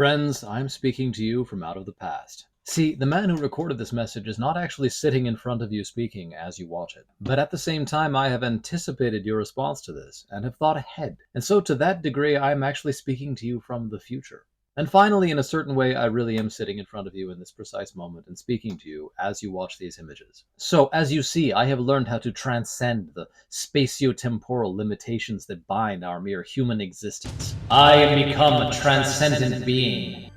Friends, I'm speaking to you from out of the past. See, the man who recorded this message is not actually sitting in front of you speaking as you watch it. But at the same time, I have anticipated your response to this and have thought ahead. And so to that degree, I am actually speaking to you from the future. And finally, in a certain way, I really am sitting in front of you in this precise moment and speaking to you as you watch these images. So, as you see, I have learned how to transcend the spatio-temporal limitations that bind our mere human existence. I am become a transcendent being.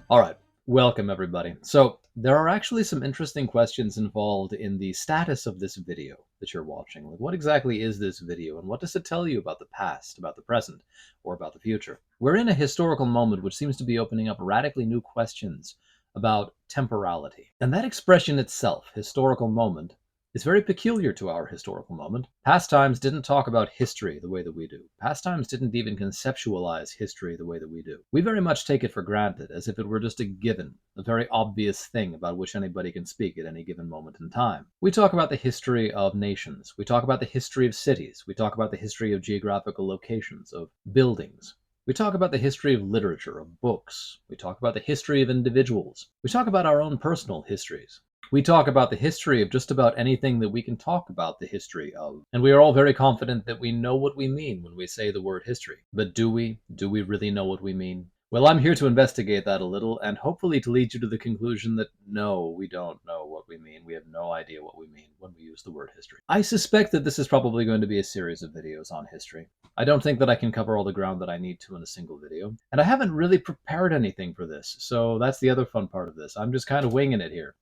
Alright, welcome everybody. So, there are actually some interesting questions involved in the status of this video that you're watching. Like, what exactly is this video, and what does it tell you about the past, about the present, or about the future? We're in a historical moment which seems to be opening up radically new questions about temporality. And that expression itself, historical moment, is very peculiar to our historical moment. Past times didn't talk about history the way that we do. Past times didn't even conceptualize history the way that we do. We very much take it for granted, as if it were just a given, a very obvious thing about which anybody can speak at any given moment in time. We talk about the history of nations. We talk about the history of cities. We talk about the history of geographical locations, of buildings. We talk about the history of literature, of books. We talk about the history of individuals. We talk about our own personal histories. We talk about the history of just about anything that we can talk about the history of. And we are all very confident that we know what we mean when we say the word history. But do we? Do we really know what we mean? Well, I'm here to investigate that a little, and hopefully to lead you to the conclusion that no, we don't know what we mean. We have no idea what we mean when we use the word history. I suspect that this is probably going to be a series of videos on history. I don't think that I can cover all the ground that I need to in a single video. And I haven't really prepared anything for this, so that's the other fun part of this. I'm just kind of winging it here.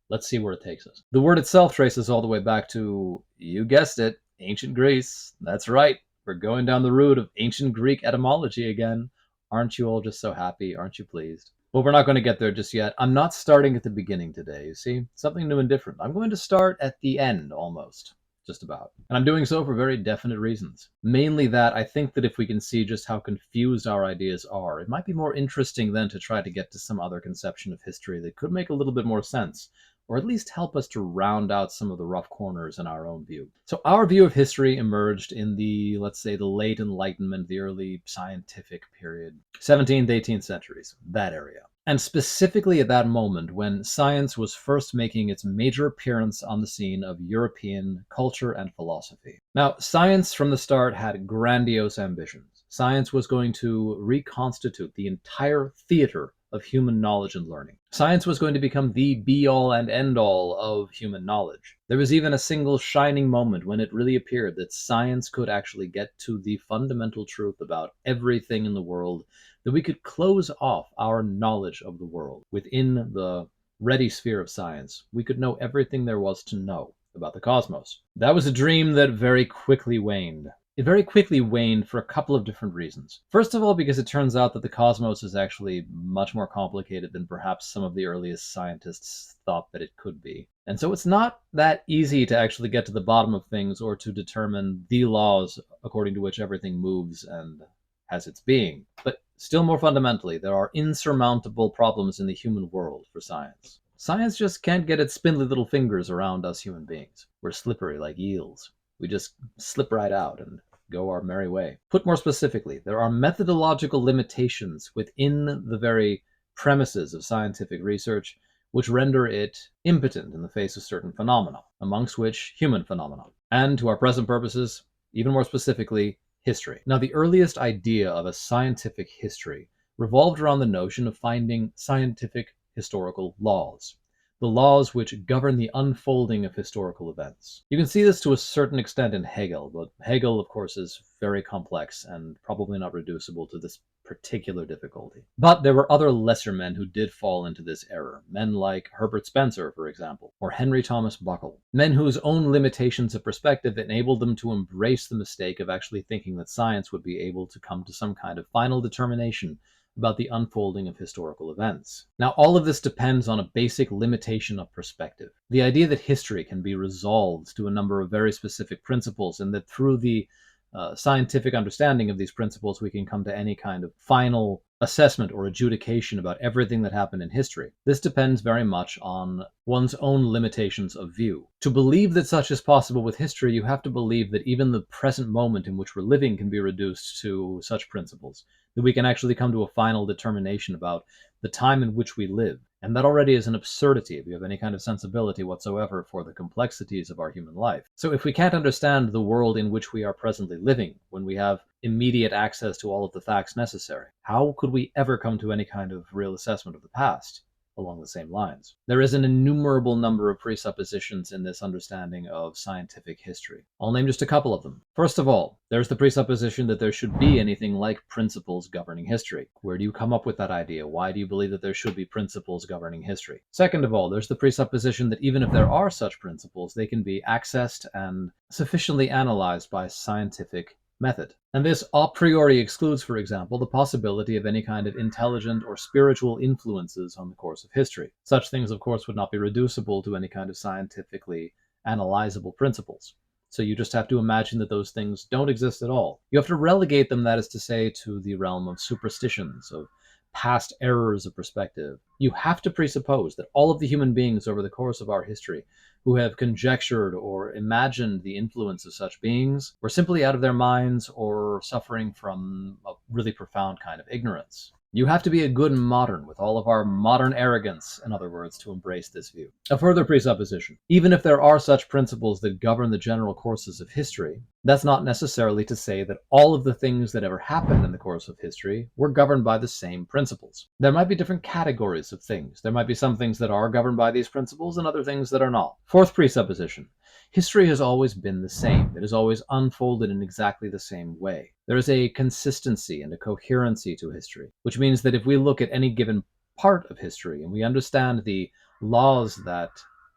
Let's see where it takes us. The word itself traces all the way back to, you guessed it, ancient Greece. That's right. We're going down the route of ancient Greek etymology again. Aren't you all just so happy? Aren't you pleased? Well, we're not going to get there just yet. I'm not starting at the beginning today, you see? Something new and different. I'm going to start at the end, almost. Just about. And I'm doing so for very definite reasons. Mainly that I think that if we can see just how confused our ideas are, it might be more interesting then to try to get to some other conception of history that could make a little bit more sense, or at least help us to round out some of the rough corners in our own view. So our view of history emerged in the, let's say, the late Enlightenment, the early scientific period, 17th, 18th centuries, that area. And specifically at that moment when science was first making its major appearance on the scene of European culture and philosophy. Now, science from the start had grandiose ambitions. Science was going to reconstitute the entire theater of human knowledge and learning. Science was going to become the be-all and end-all of human knowledge. There was even a single shining moment when it really appeared that science could actually get to the fundamental truth about everything in the world, that we could close off our knowledge of the world. Within the ready sphere of science, we could know everything there was to know about the cosmos. That was a dream that very quickly waned. It very quickly waned for a couple of different reasons. First of all, because it turns out that the cosmos is actually much more complicated than perhaps some of the earliest scientists thought that it could be. And so it's not that easy to actually get to the bottom of things or to determine the laws according to which everything moves and has its being. But still more fundamentally, there are insurmountable problems in the human world for science. Science just can't get its spindly little fingers around us human beings. We're slippery like eels. We just slip right out and go our merry way. Put more specifically, there are methodological limitations within the very premises of scientific research which render it impotent in the face of certain phenomena, amongst which human phenomena. And to our present purposes, even more specifically, history. Now, the earliest idea of a scientific history revolved around the notion of finding scientific historical laws. The laws which govern the unfolding of historical events. You can see this to a certain extent in Hegel, but Hegel, of course, is very complex and probably not reducible to this particular difficulty. But there were other lesser men who did fall into this error, men like Herbert Spencer, for example, or Henry Thomas Buckle, men whose own limitations of perspective enabled them to embrace the mistake of actually thinking that science would be able to come to some kind of final determination about the unfolding of historical events. Now, all of this depends on a basic limitation of perspective. The idea that history can be resolved to a number of very specific principles, and that through the scientific understanding of these principles, we can come to any kind of final assessment or adjudication about everything that happened in history. This depends very much on one's own limitations of view. To believe that such is possible with history, you have to believe that even the present moment in which we're living can be reduced to such principles. that we can actually come to a final determination about the time in which we live. And that already is an absurdity if you have any kind of sensibility whatsoever for the complexities of our human life. So if we can't understand the world in which we are presently living, when we have immediate access to all of the facts necessary, how could we ever come to any kind of real assessment of the past along the same lines? There is an innumerable number of presuppositions in this understanding of scientific history. I'll name just a couple of them. First of all, there's the presupposition that there should be anything like principles governing history. Where do you come up with that idea? Why do you believe that there should be principles governing history? Second of all, there's the presupposition that even if there are such principles, they can be accessed and sufficiently analyzed by scientific method. And this a priori excludes, for example, the possibility of any kind of intelligent or spiritual influences on the course of history. Such things, of course, would not be reducible to any kind of scientifically analyzable principles. So you just have to imagine that those things don't exist at all. You have to relegate them, that is to say, to the realm of superstitions, of past errors of perspective. You have to presuppose that all of the human beings over the course of our history who have conjectured or imagined the influence of such beings were simply out of their minds or suffering from a really profound kind of ignorance. You have to be a good modern with all of our modern arrogance, in other words, to embrace this view. A further presupposition: even if there are such principles that govern the general courses of history, that's not necessarily to say that all of the things that ever happened in the course of history were governed by the same principles. There might be different categories of things. There might be some things that are governed by these principles and other things that are not. Fourth presupposition: history has always been the same. It has always unfolded in exactly the same way. There is a consistency and a coherency to history, which means that if we look at any given part of history and we understand the laws that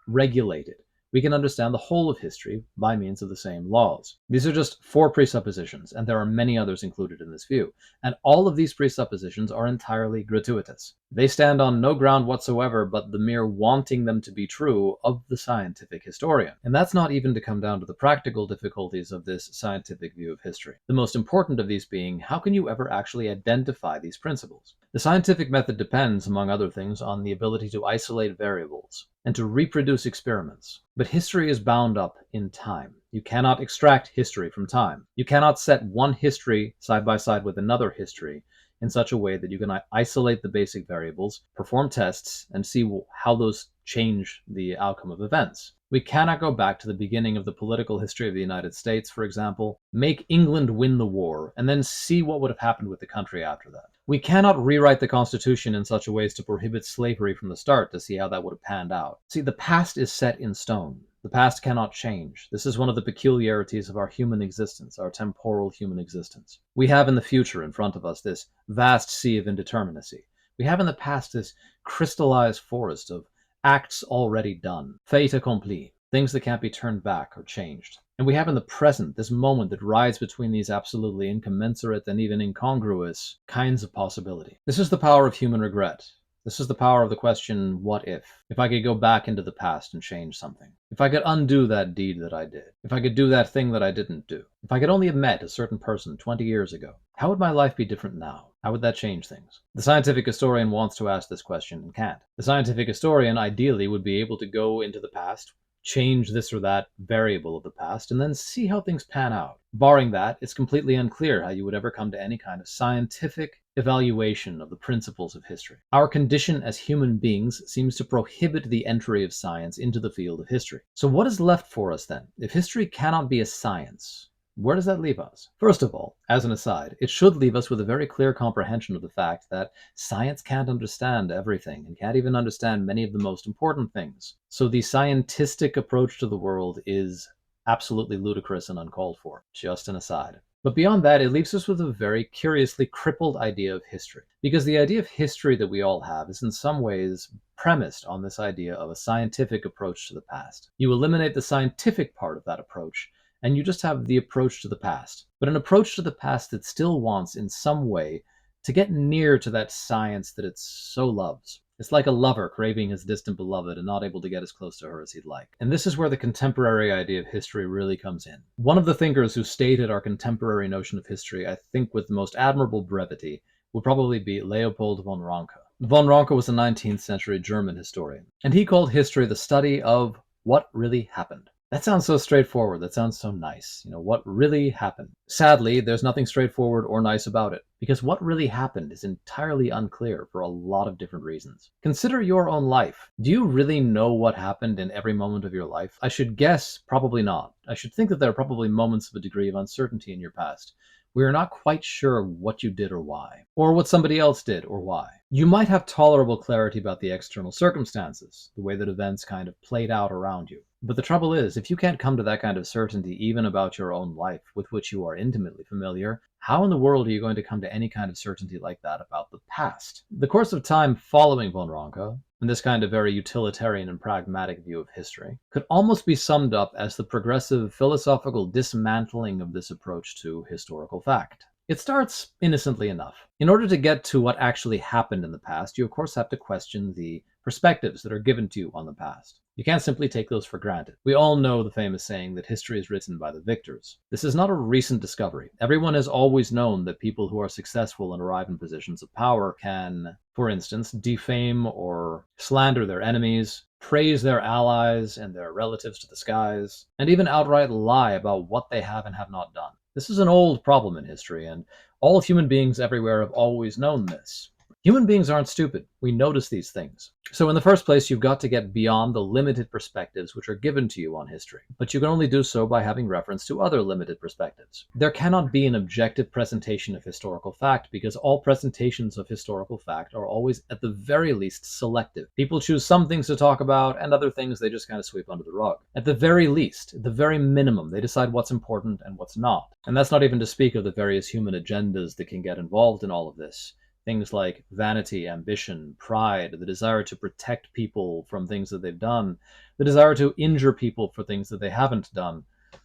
regulate it, we can understand the whole of history by means of the same laws. These are just four presuppositions, and there are many others included in this view. And all of these presuppositions are entirely gratuitous. They stand on no ground whatsoever but the mere wanting them to be true of the scientific historian. And that's not even to come down to the practical difficulties of this scientific view of history. The most important of these being, how can you ever actually identify these principles? The scientific method depends, among other things, on the ability to isolate variables and to reproduce experiments. But history is bound up in time. You cannot extract history from time. You cannot set one history side by side with another history in such a way that you can isolate the basic variables, perform tests, and see how those change the outcome of events. We cannot go back to the beginning of the political history of the United States, for example, make England win the war, and then see what would have happened with the country after that. We cannot rewrite the Constitution in such a way as to prohibit slavery from the start to see how that would have panned out. See, the past is set in stone. The past cannot change. This is one of the peculiarities of our human existence, our temporal human existence. We have in the future in front of us this vast sea of indeterminacy. We have in the past this crystallized forest of acts already done, fait accompli, things that can't be turned back or changed. And we have in the present this moment that rides between these absolutely incommensurate and even incongruous kinds of possibility. This is the power of human regret. This is the power of the question, what if? If I could go back into the past and change something. If I could undo that deed that I did. If I could do that thing that I didn't do. If I could only have met a certain person 20 years ago. How would my life be different now? How would that change things? The scientific historian wants to ask this question and can't. The scientific historian ideally would be able to go into the past, change this or that variable of the past, and then see how things pan out. Barring that, it's completely unclear how you would ever come to any kind of scientific evaluation of the principles of history. Our condition as human beings seems to prohibit the entry of science into the field of history. So what is left for us then? If history cannot be a science, where does that leave us? First of all, as an aside, it should leave us with a very clear comprehension of the fact that science can't understand everything and can't even understand many of the most important things. So the scientistic approach to the world is absolutely ludicrous and uncalled for. Just an aside. But beyond that, it leaves us with a very curiously crippled idea of history. Because the idea of history that we all have is in some ways premised on this idea of a scientific approach to the past. You eliminate the scientific part of that approach, and you just have the approach to the past. But an approach to the past that still wants, in some way, to get near to that science that it so loves. It's like a lover craving his distant beloved and not able to get as close to her as he'd like. And this is where the contemporary idea of history really comes in. One of the thinkers who stated our contemporary notion of history, I think with the most admirable brevity, would probably be Leopold von Ranke. Von Ranke was a 19th century German historian, and he called history the study of what really happened. That sounds so straightforward. That sounds so nice. What really happened? Sadly, there's nothing straightforward or nice about it, because what really happened is entirely unclear for a lot of different reasons. Consider your own life. Do you really know what happened in every moment of your life? I should guess probably not. I should think that there are probably moments of a degree of uncertainty in your past. We are not quite sure what you did or why, or what somebody else did or why. You might have tolerable clarity about the external circumstances, the way that events kind of played out around you. But the trouble is, if you can't come to that kind of certainty even about your own life, with which you are intimately familiar, how in the world are you going to come to any kind of certainty like that about the past? The course of time following von Ranke, and this kind of very utilitarian and pragmatic view of history, could almost be summed up as the progressive philosophical dismantling of this approach to historical fact. It starts innocently enough. In order to get to what actually happened in the past, you of course have to question the perspectives that are given to you on the past. You can't simply take those for granted. We all know the famous saying that history is written by the victors. This is not a recent discovery. Everyone has always known that people who are successful and arrive in positions of power can, for instance, defame or slander their enemies, praise their allies and their relatives to the skies, and even outright lie about what they have and have not done. This is an old problem in history, and all human beings everywhere have always known this. Human beings aren't stupid. We notice these things. So in the first place, you've got to get beyond the limited perspectives which are given to you on history. But you can only do so by having reference to other limited perspectives. There cannot be an objective presentation of historical fact, because all presentations of historical fact are always, at the very least, selective. People choose some things to talk about, and other things they just kind of sweep under the rug. At the very least, at the very minimum, they decide what's important and what's not. And that's not even to speak of the various human agendas that can get involved in all of this. Things like vanity, ambition, pride, the desire to protect people from things that they've done, the desire to injure people for things that they haven't done.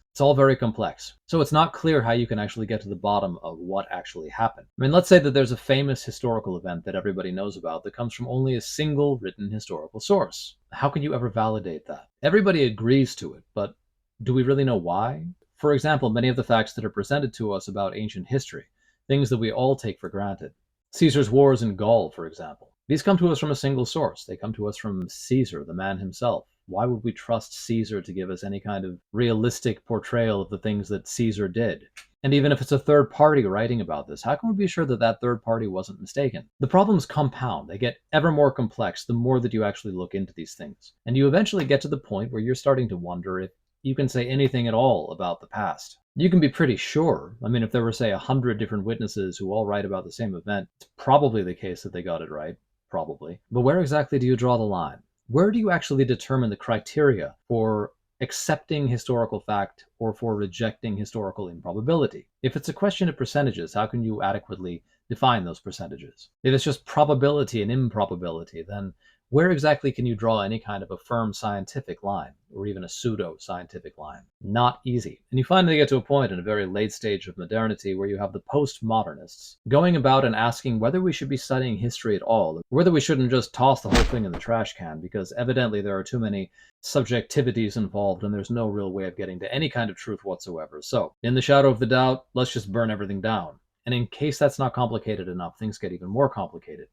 It's all very complex. So it's not clear how you can actually get to the bottom of what actually happened. I mean, let's say that there's a famous historical event that everybody knows about that comes from only a single written historical source. How can you ever validate that? Everybody agrees to it, but do we really know why? For example, many of the facts that are presented to us about ancient history, things that we all take for granted, Caesar's wars in Gaul, for example. These come to us from a single source. They come to us from Caesar, the man himself. Why would we trust Caesar to give us any kind of realistic portrayal of the things that Caesar did? And even if it's a third party writing about this, how can we be sure that that third party wasn't mistaken? The problems compound. They get ever more complex the more that you actually look into these things. And you eventually get to the point where you're starting to wonder if you can say anything at all about the past. You can be pretty sure. I mean, if there were, say, 100 different witnesses who all write about the same event, it's probably the case that they got it right. Probably. But where exactly do you draw the line? Where do you actually determine the criteria for accepting historical fact or for rejecting historical improbability? If it's a question of percentages, how can you adequately define those percentages? If it's just probability and improbability, then where exactly can you draw any kind of a firm scientific line, or even a pseudo-scientific line? Not easy. And you finally get to a point in a very late stage of modernity where you have the postmodernists going about and asking whether we should be studying history at all, or whether we shouldn't just toss the whole thing in the trash can, because evidently there are too many subjectivities involved and there's no real way of getting to any kind of truth whatsoever. So, in the shadow of the doubt, let's just burn everything down. And in case that's not complicated enough, things get even more complicated.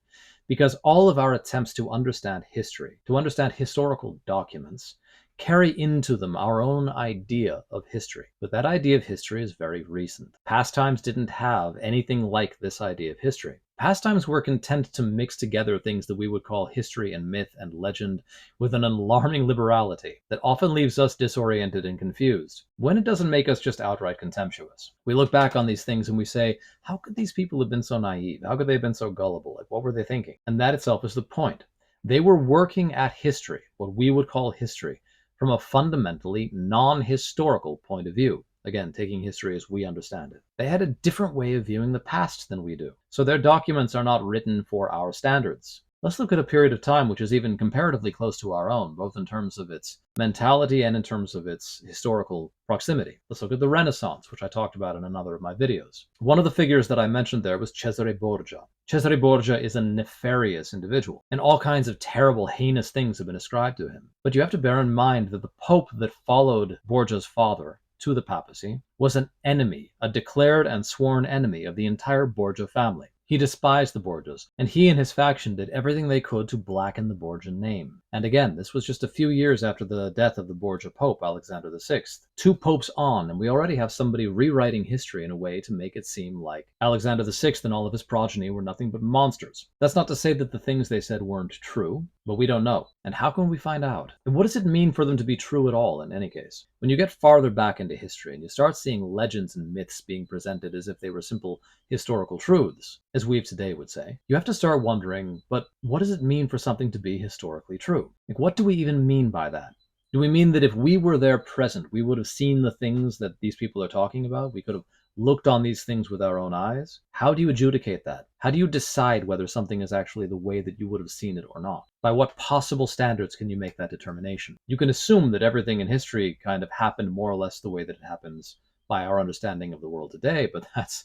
Because all of our attempts to understand history, to understand historical documents, carry into them our own idea of history. But that idea of history is very recent. Past times didn't have anything like this idea of history. Past times were content to mix together things that we would call history and myth and legend with an alarming liberality that often leaves us disoriented and confused, when it doesn't make us just outright contemptuous. We look back on these things and we say, how could these people have been so naive? How could they have been so gullible? Like, what were they thinking? And that itself is the point. They were working at history, what we would call history, from a fundamentally non-historical point of view. Again, taking history as we understand it. They had a different way of viewing the past than we do. So their documents are not written for our standards. Let's look at a period of time which is even comparatively close to our own, both in terms of its mentality and in terms of its historical proximity. Let's look at the Renaissance, which I talked about in another of my videos. One of the figures that I mentioned there was Cesare Borgia. Cesare Borgia is a nefarious individual, and all kinds of terrible, heinous things have been ascribed to him. But you have to bear in mind that the Pope that followed Borgia's father to the papacy was an enemy, a declared and sworn enemy of the entire Borgia family. He despised the Borgias, and he and his faction did everything they could to blacken the Borgian name. And again, this was just a few years after the death of the Borgia Pope, Alexander VI. 2 popes on, and we already have somebody rewriting history in a way to make it seem like Alexander VI and all of his progeny were nothing but monsters. That's not to say that the things they said weren't true, but we don't know. And how can we find out? And what does it mean for them to be true at all in any case? When you get farther back into history and you start seeing legends and myths being presented as if they were simple historical truths, as we today would say, you have to start wondering, but what does it mean for something to be historically true? Like, what do we even mean by that? Do we mean that if we were there present, we would have seen the things that these people are talking about? We could have looked on these things with our own eyes? How do you adjudicate that? How do you decide whether something is actually the way that you would have seen it or not? By what possible standards can you make that determination? You can assume that everything in history kind of happened more or less the way that it happens by our understanding of the world today, but that's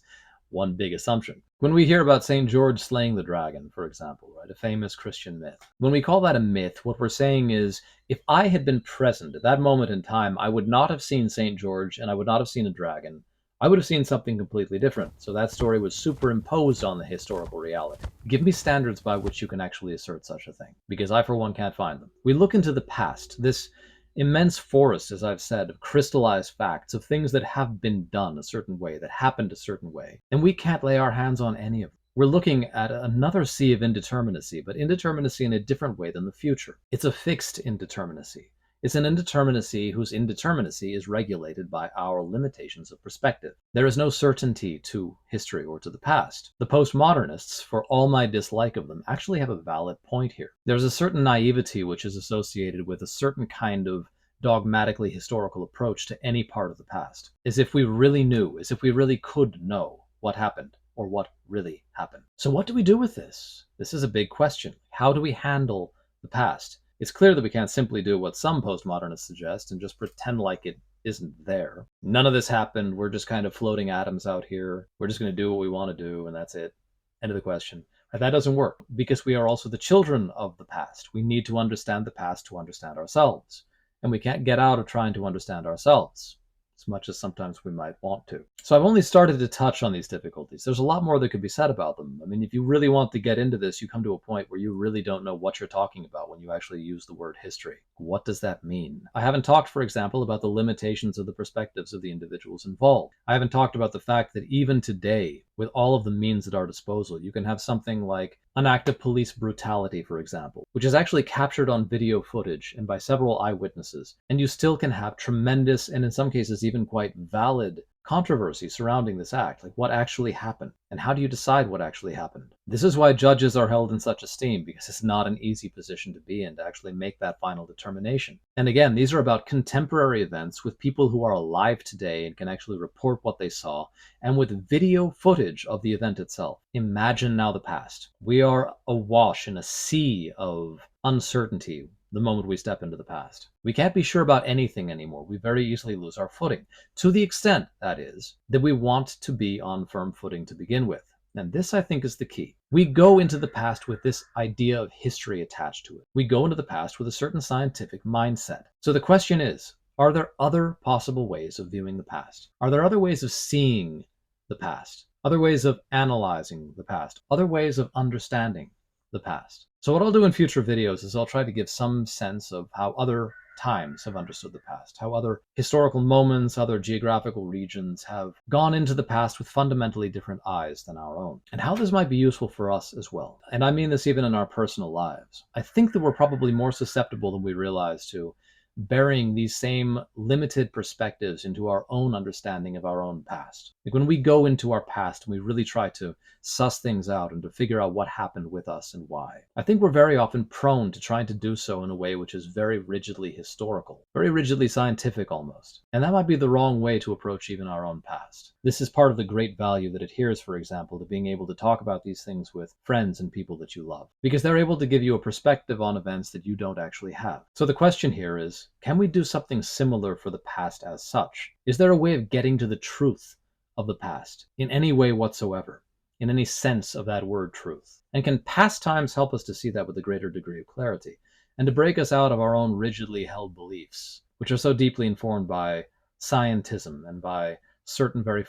one big assumption. When we hear about St. George slaying the dragon, for example, right, a famous Christian myth, when we call that a myth, what we're saying is, if I had been present at that moment in time, I would not have seen St. George and I would not have seen a dragon. I would have seen something completely different. So that story was superimposed on the historical reality. Give me standards by which you can actually assert such a thing, because I, for one, can't find them. We look into the past, this immense forest, as I've said, of crystallized facts, of things that have been done a certain way, that happened a certain way, and we can't lay our hands on any of them. We're looking at another sea of indeterminacy, but indeterminacy in a different way than the future. It's a fixed indeterminacy. It's an indeterminacy whose indeterminacy is regulated by our limitations of perspective. There is no certainty to history or to the past. The postmodernists, for all my dislike of them, actually have a valid point here. There's a certain naivety which is associated with a certain kind of dogmatically historical approach to any part of the past, as if we really knew, as if we really could know what happened or what really happened. So what do we do with this? This is a big question. How do we handle the past? It's clear that we can't simply do what some postmodernists suggest and just pretend like it isn't there. None of this happened. We're just kind of floating atoms out here. We're just going to do what we want to do, and that's it. End of the question. But that doesn't work because we are also the children of the past. We need to understand the past to understand ourselves. And we can't get out of trying to understand ourselves as much as sometimes we might want to. So I've only started to touch on these difficulties. There's a lot more that could be said about them. I mean, if you really want to get into this, you come to a point where you really don't know what you're talking about when you actually use the word history. What does that mean? I haven't talked, for example, about the limitations of the perspectives of the individuals involved. I haven't talked about the fact that even today, with all of the means at our disposal, you can have something like an act of police brutality, for example, which is actually captured on video footage and by several eyewitnesses, and you still can have tremendous, and in some cases even quite valid, controversy surrounding this act, like what actually happened, and how do you decide what actually happened? This is why judges are held in such esteem, because it's not an easy position to be in to actually make that final determination. And again, these are about contemporary events with people who are alive today and can actually report what they saw, and with video footage of the event itself. Imagine now the past. We are awash in a sea of uncertainty the moment we step into the past. We can't be sure about anything anymore. We very easily lose our footing, to the extent, that is, that we want to be on firm footing to begin with. And this, I think, is the key. We go into the past with this idea of history attached to it. We go into the past with a certain scientific mindset. So the question is, are there other possible ways of viewing the past? Are there other ways of seeing the past? Other ways of analyzing the past? Other ways of understanding the past? So what I'll do in future videos is I'll try to give some sense of how other times have understood the past, how other historical moments, other geographical regions have gone into the past with fundamentally different eyes than our own, and how this might be useful for us as well. And I mean this even in our personal lives. I think that we're probably more susceptible than we realize to burying these same limited perspectives into our own understanding of our own past. Like when we go into our past and we really try to suss things out and to figure out what happened with us and why, I think we're very often prone to trying to do so in a way which is very rigidly historical, very rigidly scientific almost. And that might be the wrong way to approach even our own past. This is part of the great value that adheres, for example, to being able to talk about these things with friends and people that you love, because they're able to give you a perspective on events that you don't actually have. So the question here is, can we do something similar for the past as such? Is there a way of getting to the truth of the past in any way whatsoever, in any sense of that word truth? And can past times help us to see that with a greater degree of clarity and to break us out of our own rigidly held beliefs, which are so deeply informed by scientism and by certain very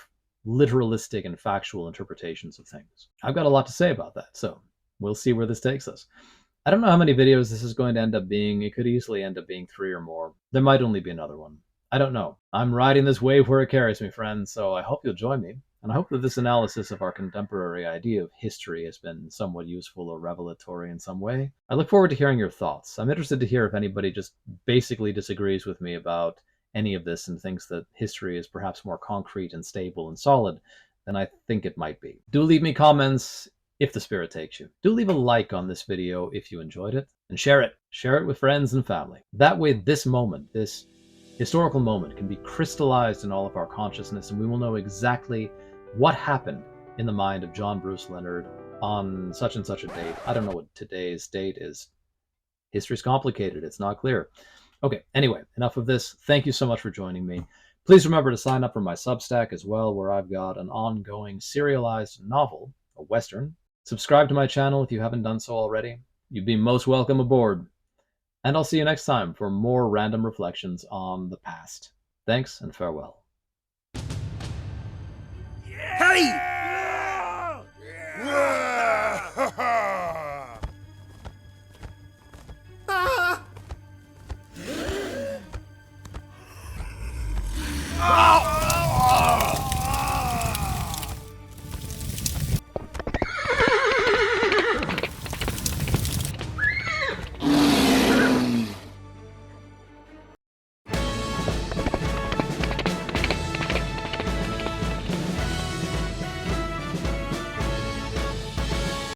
literalistic and factual interpretations of things. I've got a lot to say about that, so we'll see where this takes us. I don't know how many videos this is going to end up being. It could easily end up being 3 or more. There might only be another one. I don't know. I'm riding this wave where it carries me, friends, so I hope you'll join me. And I hope that this analysis of our contemporary idea of history has been somewhat useful or revelatory in some way. I look forward to hearing your thoughts. I'm interested to hear if anybody just basically disagrees with me about any of this and thinks that history is perhaps more concrete and stable and solid than I think it might be. Do leave me comments if the spirit takes you. Do leave a like on this video if you enjoyed it, and share it. Share it with friends and family. That way this moment, this historical moment, can be crystallized in all of our consciousness, and we will know exactly what happened in the mind of John Bruce Leonard on such and such a date. I don't know what today's date is. History's complicated. It's not clear. Okay, anyway, enough of this. Thank you so much for joining me. Please remember to sign up for my Substack as well, where I've got an ongoing serialized novel, a Western. Subscribe to my channel if you haven't done so already. You'd be most welcome aboard. And I'll see you next time for more random reflections on the past. Thanks and farewell. Hey! Ah!